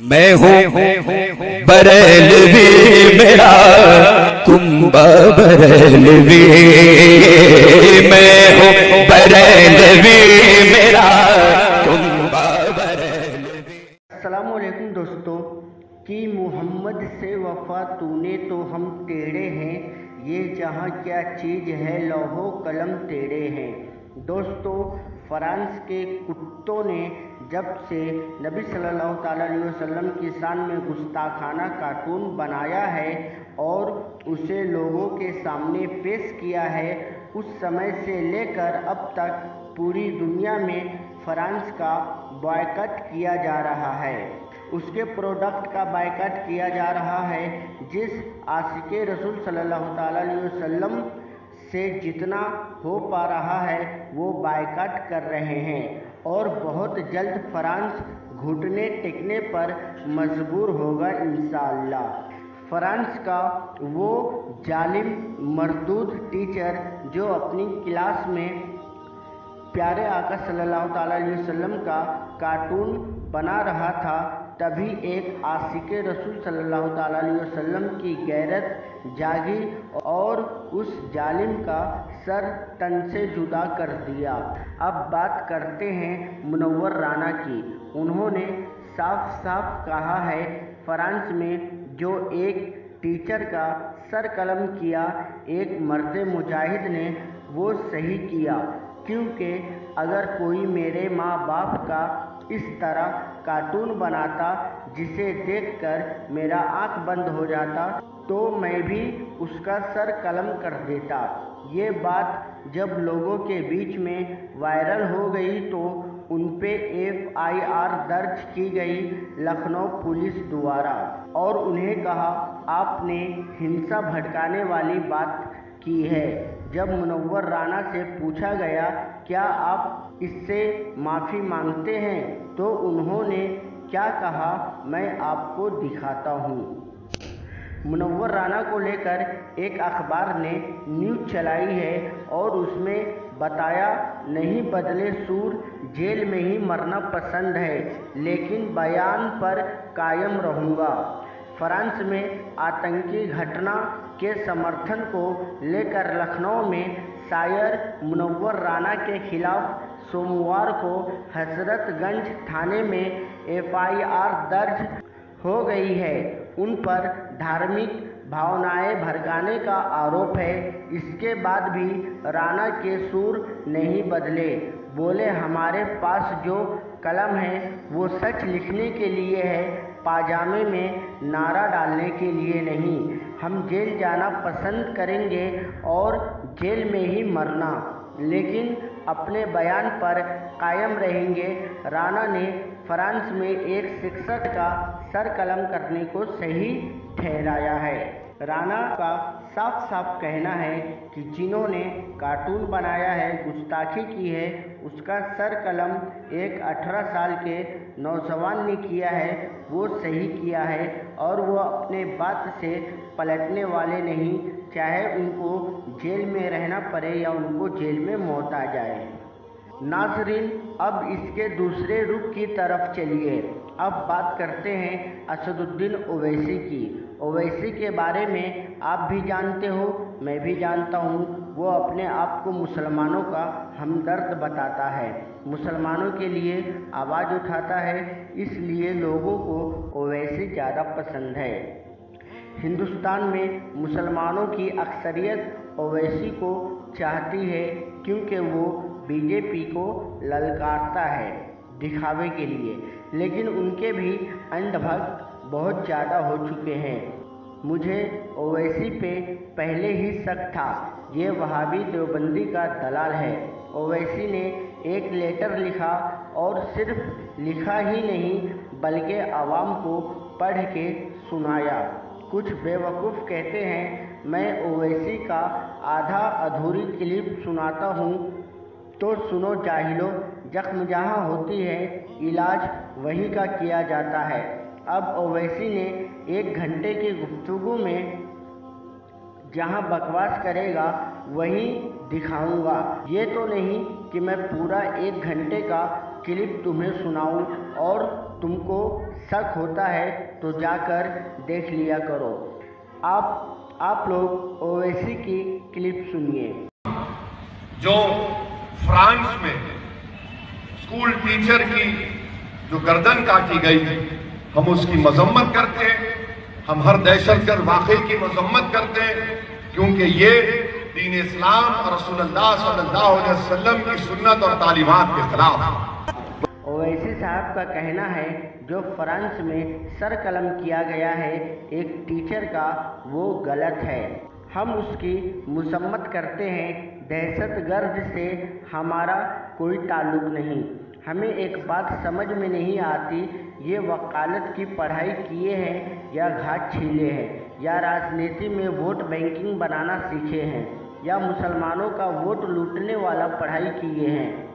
میں ہوں بریلوی میرا کنبہ بریلوی، میں ہوں بریلوی میرا کنبہ بریلوی۔ السلام علیکم دوستو، کہ محمد سے وفا تو نے تو ہم ٹیڑے ہیں، یہ جہاں کیا چیز ہے لوح و قلم ٹیڑے ہیں۔ دوستو، فرانس کے کتوں نے جب سے نبی صلی اللہ علیہ وسلم کی شان میں گستاخانہ کارٹون بنایا ہے اور اسے لوگوں کے سامنے پیش کیا ہے، اس سمے سے لے کر اب تک پوری دنیا میں فرانس کا بائیکاٹ کیا جا رہا ہے، اس کے پروڈکٹ کا بائیکاٹ کیا جا رہا ہے۔ جس عاشق رسول صلی اللہ علیہ وسلم سے جتنا ہو پا رہا ہے وہ بائیکاٹ کر رہے ہیں، اور بہت جلد فرانس گھٹنے ٹیکنے پر مجبور ہوگا انشاءاللہ۔ فرانس کا وہ ظالم مردود ٹیچر جو اپنی کلاس میں پیارے آقا صلی اللہ علیہ وسلم کا کارٹون بنا رہا تھا، تبھی ایک عاشق رسول صلی اللہ علیہ وسلم کی غیرت جاگی اور اس ظالم کا سر تن سے جدا کر دیا۔ اب بات کرتے ہیں منور رانا کی۔ انہوں نے صاف صاف کہا ہے، فرانس میں جو ایک ٹیچر کا سر قلم کیا ایک مرد مجاہد نے، وہ صحیح کیا، کیونکہ اگر کوئی میرے ماں باپ کا اس طرح کارٹون بناتا جسے دیکھ کر میرا آنکھ بند ہو جاتا تو میں بھی اس کا سر قلم کر دیتا۔ یہ بات جب لوگوں کے بیچ میں وائرل ہو گئی تو ان پہ FIR درج کی گئی لکھنؤ پولیس دوارا، اور انہیں کہا آپ نے ہنسا بھڑکانے والی بات کی ہے۔ جب منور رانا سے پوچھا گیا کیا آپ اس سے معافی مانگتے ہیں تو انہوں نے کیا کہا، میں آپ کو دکھاتا ہوں۔ منور رانا کو لے کر ایک اخبار نے نیوز چلائی ہے اور اس میں بتایا، نہیں بدلے سور، جیل میں ہی مرنا پسند ہے لیکن بیان پر قائم رہوں گا۔ فرانس میں آتنکی گھٹنا کے سمرتھن کو لے کر لکھنؤ میں شاعر منور رانا کے خلاف سوموار کو حضرت گنج تھانے میں FIR درج ہو گئی ہے۔ ان پر دھارمک بھاونائیں بھڑکانے کا آروپ ہے۔ اس کے بعد بھی رانا کے سور نہیں بدلے، بولے ہمارے پاس جو قلم ہے وہ سچ لکھنے کے لیے ہے، پاجامے میں نعرہ ڈالنے کے لیے نہیں۔ ہم جیل جانا پسند کریں گے اور جیل میں ہی مرنا، لیکن اپنے بیان پر قائم رہیں گے۔ رانا نے فرانس میں ایک شخص کا سر قلم کرنے کو صحیح ٹھہرایا ہے۔ رانا کا صاف صاف کہنا ہے کہ جنہوں نے کارٹون بنایا ہے، گستاخی کی ہے، اس کا سر قلم ایک 18 سال کے نوجوان نے کیا ہے، وہ صحیح کیا ہے اور وہ اپنے بات سے پلٹنے والے نہیں، چاہے ان کو جیل میں رہنا پڑے یا ان کو جیل میں موت آ جائے۔ ناظرین، اب اس کے دوسرے رخ کی طرف چلیے۔ اب بات کرتے ہیں اسد الدین اویسی کی۔ اویسی کے بارے میں آپ بھی جانتے ہو، میں بھی جانتا ہوں، وہ اپنے آپ کو مسلمانوں کا ہمدرد بتاتا ہے، مسلمانوں کے لیے آواز اٹھاتا ہے، اس لیے لوگوں کو اویسی زیادہ پسند ہے۔ ہندوستان میں مسلمانوں کی اکثریت اویسی کو چاہتی ہے کیونکہ وہ BJP کو للکارتا ہے دکھاوے کے لیے، لیکن ان کے بھی اندھ بھکت بہت زیادہ ہو چکے ہیں۔ مجھے اویسی پہ پہلے ہی شک تھا، یہ وہابی دیوبندی کا دلال ہے۔ اویسی نے ایک لیٹر لکھا اور صرف لکھا ہی نہیں بلکہ عوام کو پڑھ کے سنایا۔ کچھ بیوقوف کہتے ہیں میں اویسی کا آدھا ادھوری کلپ سناتا ہوں، تو سنو جاہلو، زخم جہاں ہوتی ہے علاج وہیں کا کیا جاتا ہے۔ اب اویسی نے 1 گھنٹے کی گفتگو میں جہاں بکواس کرے گا وہیں دکھاؤں گا، یہ تو نہیں کہ میں پورا 1 گھنٹے کا کلپ تمہیں سناؤں اور تم کو शक होता है तो जाकर देख लिया करो। आप लोग ओवैसी की क्लिप सुनिए। जो फ्रांस में स्कूल टीचर की जो गर्दन काटी गई, हम उसकी मजम्मत करते हैं। हम हर दहशतगर्द वाक़े की मजम्मत करते हैं, क्योंकि ये दीन इस्लाम और रसूलुल्लाह सल्लल्लाहु अलैहि वसल्लम की सुन्नत और तालीमात के खिलाफ। ओवैसी साहब का कहना है जो फ्रांस में सर कलम किया गया है एक टीचर का, वो गलत है। हम उसकी मजम्मत करते हैं। दहशतगर्द से हमारा कोई ताल्लुक नहीं। हमें एक बात समझ में नहीं आती, ये वकालत की पढ़ाई किए हैं या घाट छीले हैं, या राजनीति में वोट बैंकिंग बनाना सीखे हैं, या मुसलमानों का वोट लूटने वाला पढ़ाई किए हैं।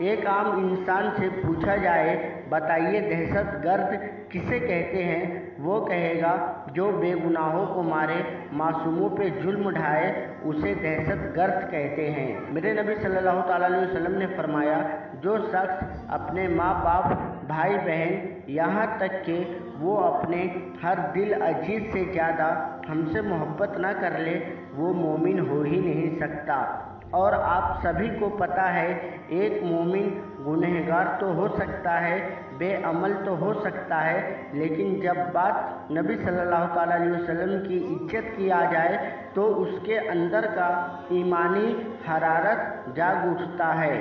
एक आम इंसान से पूछा जाए, बताइए दहशतगर्द किसे कहते हैं? वो कहेगा जो बेगुनाहों को मारे, मासूमों पे जुल्म ढाए, उसे दहशतगर्द कहते हैं। मेरे नबी सल्लल्लाहु अलैहि वसल्लम ने फरमाया, जो शख्स अपने माँ बाप, भाई बहन, यहाँ तक कि वो अपने हर दिल अजीज से ज़्यादा हमसे मोहब्बत ना कर ले, वो मोमिन हो ही नहीं सकता। और आप सभी को पता है, एक मोमिन गुनहगार तो हो सकता है, बेअमल तो हो सकता है, लेकिन जब बात नबी सल्लल्लाहु अलैहि वसल्लम की इज्जत की आ जाए तो उसके अंदर का ईमानी हरारत जाग उठता है,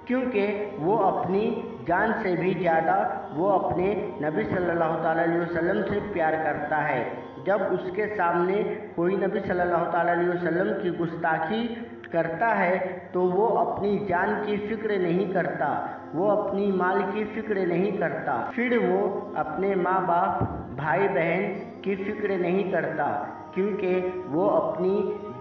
क्योंकि वो अपनी जान से भी ज़्यादा वो अपने नबी सल्लल्लाहु अलैहि वसल्लम से प्यार करता है। जब उसके सामने कोई नबी सल्लल्लाहु अलैहि वसल्लम की गुस्ताखी करता है तो वो अपनी जान की फिक्र नहीं करता, वो अपनी माल की फिक्र नहीं करता, फिर वो अपने माँ बाप, भाई बहन की फिक्र नहीं करता, क्योंकि वो अपनी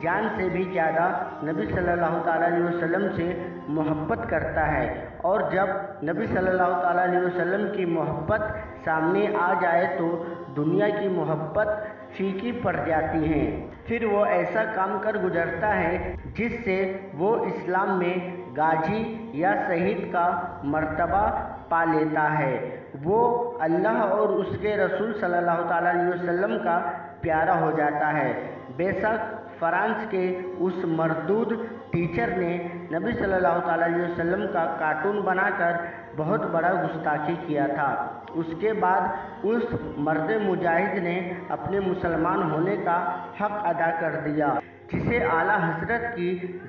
जान से भी ज़्यादा नबी सल्लल्लाहु अलैहि वसल्लम से मोहब्बत करता है। और जब नबी सल्लल्लाहु अलैहि वसल्लम की मोहब्बत सामने आ जाए तो दुनिया की मोहब्बत फीकी पड़ जाती है। फिर वो ऐसा काम कर गुजरता है जिससे वो इस्लाम में गाजी या शहीद का मर्तबा पा लेता है। वो अल्लाह और उसके रसूल सल्लल्लाहु अलैहि वसल्लम का प्यारा हो जाता है। बेशक फ्रांस के उस मरदूद टीचर ने नबी सल्लल्लाहु अलैहि वसल्लम का कार्टून बनाकर बहुत बड़ा गुस्ताखी किया था। उसके बाद उस मर्द मुजाहिद ने अपने मुसलमान होने का हक अदा कर दिया, जिसे आला हजरत की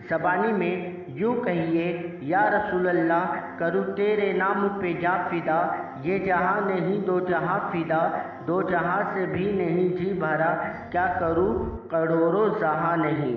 ज़बानी में यूँ कहिए, या रसूल अल्लाह, करूँ तेरे नाम पे जा फिदा, ये जहाँ नहीं दो जहाँ फिदा, दो जहाँ से भी नहीं जी भरा, क्या करूँ करोड़ों जहाँ नहीं।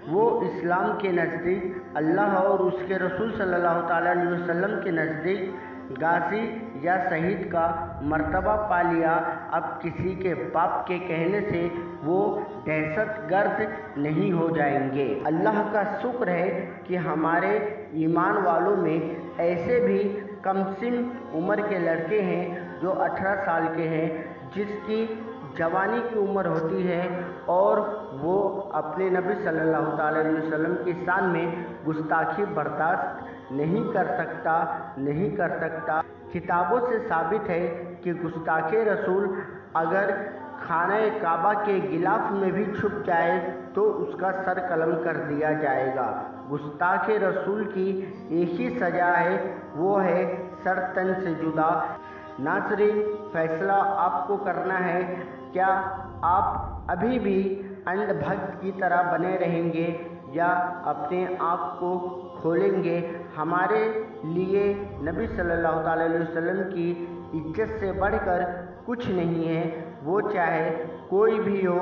वो इस्लाम के नज़दीक, अल्लाह और उसके रसूल सल्लल्लाहु अलैहि वसल्लम के नज़दीक गाजी या शहीद का मर्तबा पा लिया। अब किसी के बाप के कहने से वो दहशतगर्द नहीं हो जाएंगे। अल्लाह का शुक्र है कि हमारे ईमान वालों में ऐसे भी कमसिन उम्र के लड़के हैं जो 18 साल के हैं, जिसकी जवानी की उम्र होती है और वो अपने नबी सल्लल्लाहु अलैहि वसल्लम की शान में गुस्ताखी बर्दाश्त नहीं कर सकता। किताबों से साबित है कि गुस्ताखे रसूल अगर खाने काबा के गिलाफ में भी छुप जाए तो उसका सर कलम कर दिया जाएगा। गुस्ताखे रसूल की एक ही सज़ा है, वो है सर तन से जुदा। नाज़रीन, फैसला आपको करना है, क्या आप अभी भी अंधभक्त की तरह बने रहेंगे या अपने आप को खोलेंगे। हमारे लिए नबी सल्लल्लाहु अलैहि वसल्लम की इज्जत से बढ़कर कुछ नहीं है, वो चाहे कोई भी हो।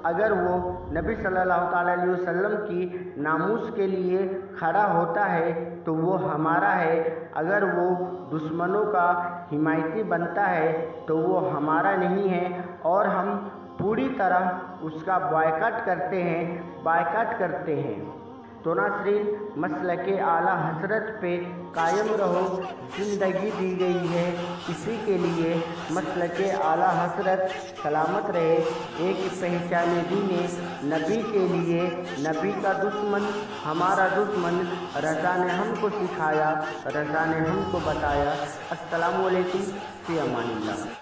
अगर वो नबी सल्लल्लाहु अलैहि वसल्लम की नामूस के लिए खड़ा होता है तो वो हमारा है, अगर वो दुश्मनों का हिमायती बनता है तो वो हमारा नहीं है, और हम पूरी तरह उसका बायकाट करते हैं। तो नाज़रीन, मसलके आला हज़रत पे कायम रहो। ज़िंदगी दी गई है اسی کے لیے مسلک اعلیٰ حضرت سلامت رہے ایک پہچان دین نبی کے لیے نبی کا دشمن ہمارا دشمن رضا نے ہم کو سکھایا، رضا نے ہم کو بتایا۔ السلام علیکم، فی امان اللہ۔